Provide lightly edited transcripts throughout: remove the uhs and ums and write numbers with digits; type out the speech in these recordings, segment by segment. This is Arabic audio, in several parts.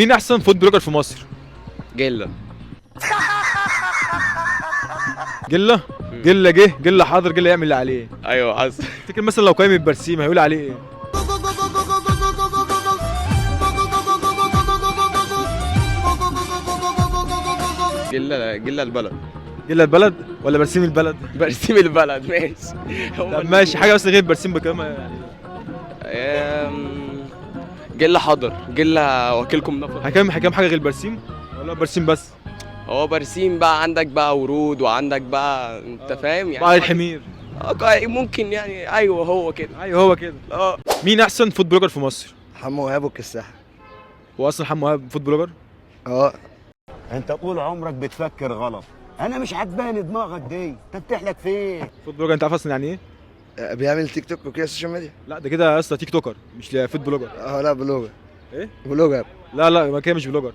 مين احسن فود بلوجر في مصر؟ جلة. جله. جله حاضر، جله يعمل اللي عليه. ايوه حصل. تفتكر مثلا لو قايم برسيم هيقول عليه ايه؟ جلة البلد. جله البلد ولا برسيم البلد؟ برسيم البلد ماشي. طب ماشي، حاجه بس غير برسيم بكام يعني؟ جلة حاضر، جلة وكيلكم نفر. حكام حاجه غير برسيم ولا برسيم بس؟ هو برسيم بقى، عندك بقى ورود وعندك بقى انت فاهم يعني. بقى الحمير. ممكن يعني، ايوه هو كده. ايوه هو كده. مين احسن فود بلوجر في مصر؟ حمو وهاب والكساحة. هو اصلا حمو وهاب فود بلوجر؟ اه. انت طول عمرك بتفكر غلط. انا مش عجباني دماغك دي، انت بتحلك فين؟ فود بلوجر انت عارف اصلا يعني ايه؟ بيعمل تيك توك وكده السوشيال ميديا. لا ده كده يا اسطى تيك توكر مش فود بلوجر. لا بلوجر. ايه؟ بلوجر. لا ما كده مش بلوجر.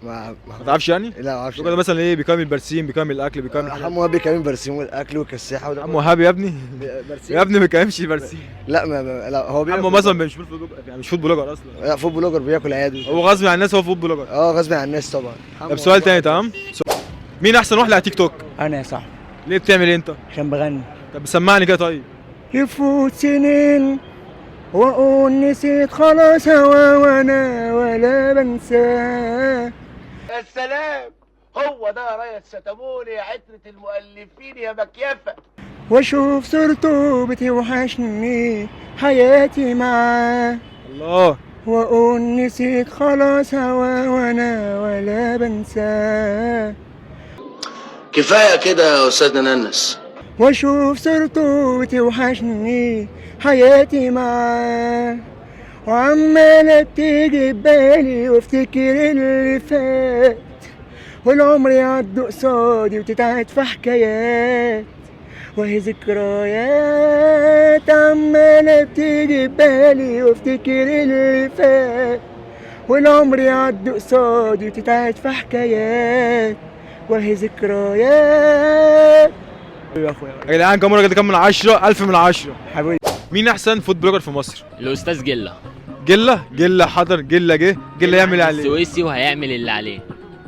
ما تعرفش يعني؟ لا ما اعرفش. بلوجر ده مثلا ايه؟ بيكمل البرسيم، بيكمل الاكل، بيكمل حمو وهاب بيكمل برسيم والاكل والكساحة حمو وهاب يا ابني. برسيم. يا ابني ما بيكملش البرسيم. لا لا هو حمو مثلا مش فود بلوجر، يعني مش فود بلوجر اصلا. لا فود بلوجر بياكل عادي. هو غصب عن الناس، هو فود بلوجر. غصب عن الناس طبعا. طب سؤال تاني، تمام؟ مين احسن واحد على تيك توك؟ انا يا صاحبي. ليه بتعمل ايه انت؟ عشان بغني. طب سمعني كده طيب. يفوت سنين واقول نسيت خلاص هوا وانا ولا بنساه. يا سلام، هو ده يا ريس ستموني يا عترة المؤلفين يا مكيفة. واشوف صورته بتوحشني حياتي معاه، الله. واقول نسيت خلاص هوا وانا ولا بنساه. كفاية كده يا أستاذنا ننس. واشوف صورته بتوحشني حياتي معاه، وعمالة بتيجي ببالي وافتكر اللي فات، والعمر يعدي قصادي وتتعاد في حكايات، وهي ذكريات عمالة بتيجي ببالي وافتكر اللي فات، والعمر يعدي قصادي وتتعاد في حكايات، وهي ذكريات. يا جدعان كام مرة كده؟ كام من 10؟ 1000 من 10 حبيبي. مين احسن فود بلوجر في مصر؟ الاستاذ جله. جله حاضر، جله يعمل اللي عليه. السويسي وهيعمل اللي عليه.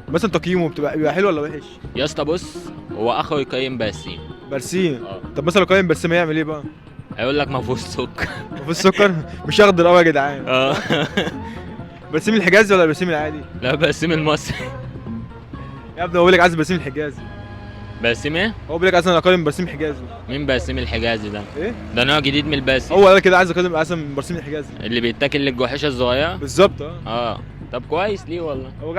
مثلا تقييمه بيبقى حلو ولا وحش؟ يا اسطى بص، هو اخو يقيم برسيم. برسيم. طب مثلا لو قيم برسيم هيعمل ايه بقى؟ هيقول لك ما فيهوش سكر. مفيش سكر؟ مش اخضر قوي يا جدعان. برسيم الحجازي ولا برسيم العادي؟ لا برسيم المصري. يا ابني هو بيقول لك عايز برسيم الحجازي. برسيم ايه؟ هو بيقول لك عايز اقيم برسيم حجازي. مين برسيم الحجازي ده؟ ايه؟ ده نوع جديد من البرسيم. هو قال كده عايز اقيم احسن برسيم الحجازي. اللي بيتاكل للجحيشه الصغيره. بالظبط. طب كويس ليه والله. هو